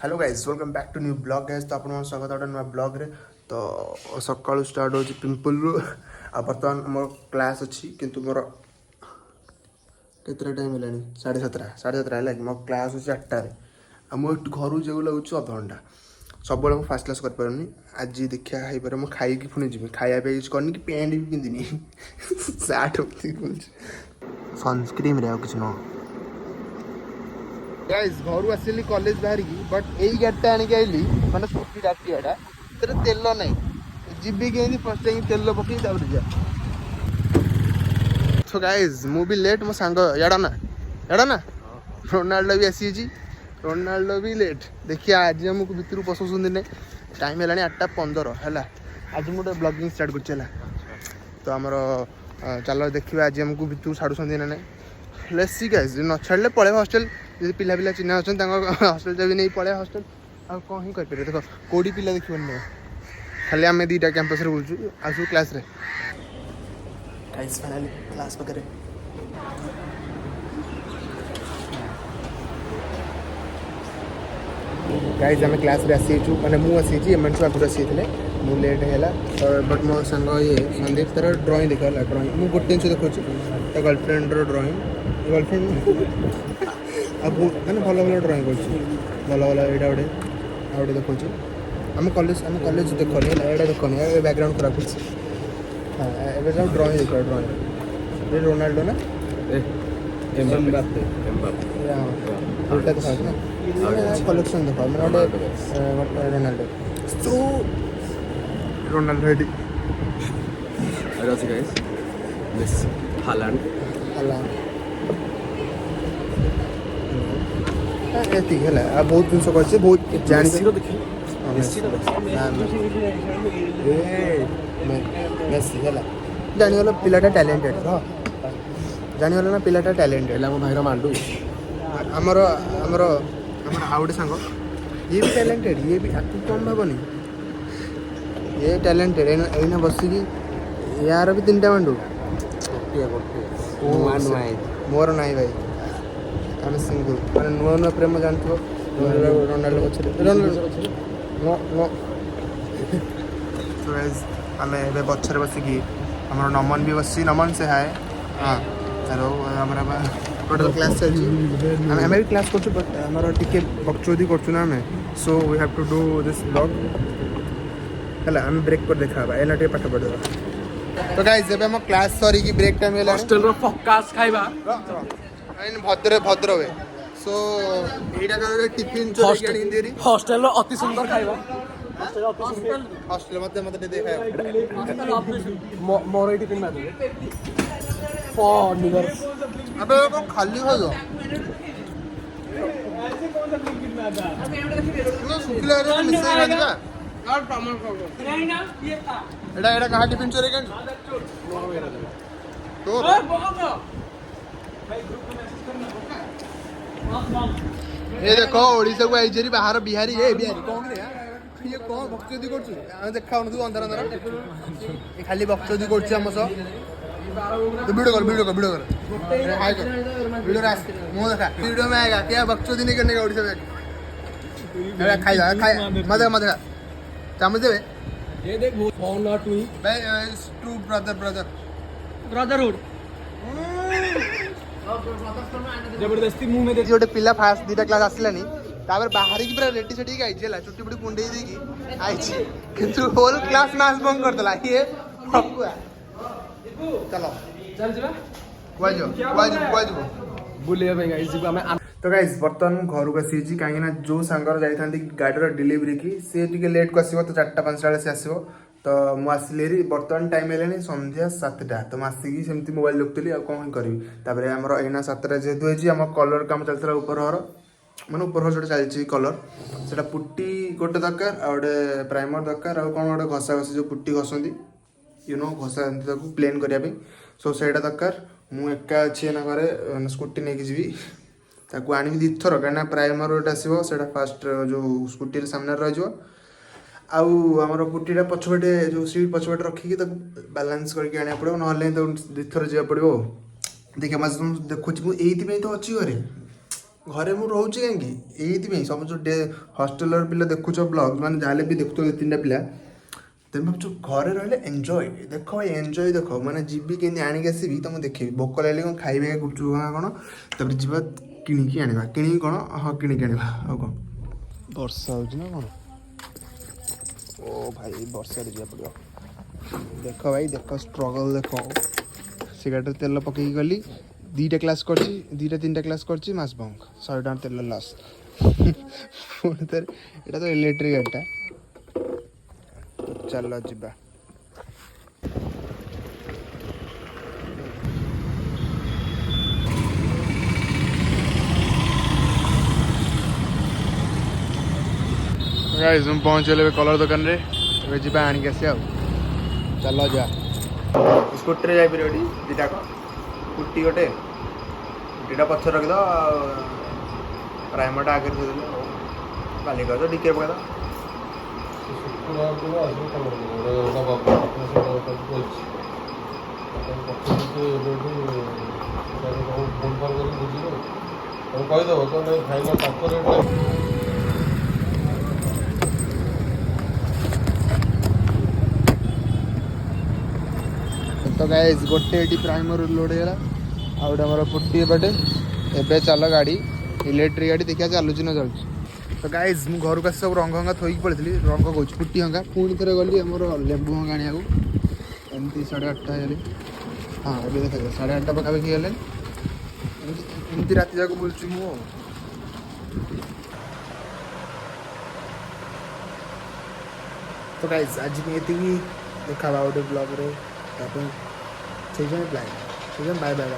Hello guys welcome back to new blog guys. तो आपन स्वागत है नुआ ब्लॉग रे। तो सकाळु स्टार्ट हो पिंपल रु आ बर्तमान मोर क्लास अच्छी किंतु मोर केतरा टाइम हेलानी 7:30 है मो क्लास अच्छी 8 रे आ मो घर जो लगुच अध घंटा सब मैं फास्ट क्लास कर पारनी। आज देखा है पर मुझे खाई पुणी जी खाया पे यूज करनी कि पैंट भी पिंधिनी सार्ट सनस्क्रीन रे किसी न गाइस घर आसिली कॉलेज बाहर की बट यही गाड़ीटा आनिक आइली मैंने स्कूटी डाक्टियाटा तेल ना जीबी के फर्स्ट टाइम तेल पकई जा। सो गाइस मु भी लेट मो सांग याडा ना रोनाल्डो भी आसी रोनाल्डो भी लेट देखिए आज आमको भितर पसुन ना टाइम है 8:15 है। आज मुझे ब्लॉगिंग स्टार्ट कर तो आमर चलो देखिए आज आमको भितर छाड़ुं ना ना लेट्स सी गाइस न छाड़े पलैबा हॉस्टल जब पिला पिला चिन्ह अच्छा हॉस्टल जब नहीं पलैबा हॉस्टल आ कौन ही करें देख कोड़ी पिला देखिए खाली आम दीटा कैंपस रे बुलचु आसू क्लास रे गाइस फाइनली क्लास वगैरह गाइस आम क्लास रे आसीचु माने मु आसीची एमन सब आगु आसीथिले मु लेट हैला बट मो संग ये संदीप तर ड्राइंग देखला ड्राइंग मु गोटे दिन देखछु त गर्लफ्रेंड रो ड्राइंग गर्लफ्रेंड अब मैंने भल भल ड्राइंग कर भल भल यहाँ गोटे आ गए देखो आम कॉलेज देखनी यहाँ देखनी बैकग्राउंड खराब कर हाँ ए ड्राइंग देख ड्राइंग ये रोनाल्डो ना उल्टा देखा ना कलेक्शन देख मैंने गोटे रोनाल्डो सो रोनाल्डो रेडी एति है बहुत जिन कर बहुत जानी जानीगल पिलाटा टैलेंटेड जानीगल ना पिलाटा टैलेंटेड भाईर मांडू आमर आमर आमर आउ गोटे सांग ये भी टैलेंटेड ये भी आपको कम भावनी ये टैलेंटेड एना बसिकी यार भी 3टा मांडू मोर नाई भाई आम सिंगल मैंने नुआ नुआ प्रेम जानते रोनाल्डो नो नो आम ए बचर बसिकी आम नमन भी बस नमन से हाय हाँ हेलो टोटल क्लास चलती आम भी क्लास कर बट आम टे बकचोदी करूँ आम so we have to do this blog है आम ब्रेक पर देखा एना टे पाठ पढ़ा तो गाइस जब हम क्लास सरी ब्रेक टाइम है हॉस्टल रो फकास खाइबा भद्र वे सो एटा टिफिन चोरी हॉस्टल रो अति सुंदर खाइबा हॉस्टल मते देखा मोर टिफिन में फॉर लिवर अबे को खाली हो जो सुखिला रे मिसे खादिबा और प्रमाण कर नहीं ना ये था एटा कहा टिफिन चोरी कर तो ये देखो ओडिशा को आइजेरी बाहर बिहारी ये बिहारी कौन रे ये कौन भक्ति करछु आ देखा तू अंदर अंदर खाली भक्ति करछु हम सब तो वीडियो कर हाय कर वीडियो रास मो देखा वीडियो में आएगा क्या भक्ति नहीं करने का ओडिशा में अरे खाई मत चम्मच दे ये देख वो फोन नॉट टू भाई ट्रू ब्रदरहुड जबरदस्ती मुंह में गोटे पिला फास्ट 2टा क्लास आसलानी तापर बाहर की पूरा रेडी सेटी आई चुट्टी पुटी कुंडे देकी आई किंतु होल क्लास नाच बंद कर देला ये फकुआ चलो चल जबा वाजो बुलिया भाई गाइस जी हमें तो गाइस बर्तमान घर को आसी कहीं जो सांगर जाइथांती गाड़ी डिलीवरी की सी टिके लेट को आसो तो 4:05 बेले से आसो तो मुझे बर्तमान टाइम है संध्या 7टा तो मुझे सेमती मोबाइल देखुली कौन करी तापर आमर एना 7टा जेहतु आम कलर काम चलता ऊपर घर मैंने ऊपर घर जो चलती कलर से पुट्टी गोटे दरकार आ गए प्राइमर दरकार आ कौन गोटे घसा घसी जो पुट्टी घसती नो घसा प्लेन करने सो से दरकार मु एका अच्छी ना घरे स्कूटी नहीं जी ताकू आनी 2 थर कहीं प्राइमर गोटे आसो से फास्ट जो स्कूटी सामने रही आउ आमर पुटीटा पछपटे जो सीट पछपटे रखिकी बालांस करके आने पड़ो ना तो 2 थर जा पड़ो देखिए तुम देखुच ये तो अच्छी घरे घरे मु रोचे कहीं ये सब जो हस्टेल पिला देखुच ब्लॉग मैंने जहाँ भी देखुच 2-3 पिला तुम भाव घरे रही एंजॉय देख भाई एंजॉय देख मैंने जीवी के आणिक आसबि तो मुझे देखी भोक लगे कौन खाइबे गुपचुप कौन तापर जी किणिकी आने कि कौन हाँ किणिकी आने कौन वर्षा हो कौन ओ भाई वर्षा जा पड़ो देख भाई देख स्ट्रगल देख से गाड़ी तेल पकई गली 2टा क्लास कर 2-3टा क्लास कर मास बंक 100 टका तेल लस पुणी थे यहाँ तो इलेक्ट्रिक गाड़ीटा चल जा गाइस हम पहुँचल कलर दुकान रे ए जा आणिक आस चल जा स्कूटी जापर 2टा स्कूटी गोटे स्कूटीटा पछर रखिद प्राइमरटा आगे थोड़ी बाली कर डिके पकड़ तो गाइस गोटे प्राइमर लोड होगा आउ गोटे फुटी पटे एबे चल गाड़ी इलेक्ट्रिक गाड़ी देखिए चलुची ना चलुची तो गाइज मु घर को सब रंग हंगा थोक पड़ी रंग कौन फुटी हंगा पुणी थे गली आम लेबू हंगा आने एमती 8:30 है हाँ ये देख 8:30 पखापाखि गले एमती रात जाक बुलूँ मु तो गाइज आज ये देखा गोटे ब्लॉग रे बाय बाय।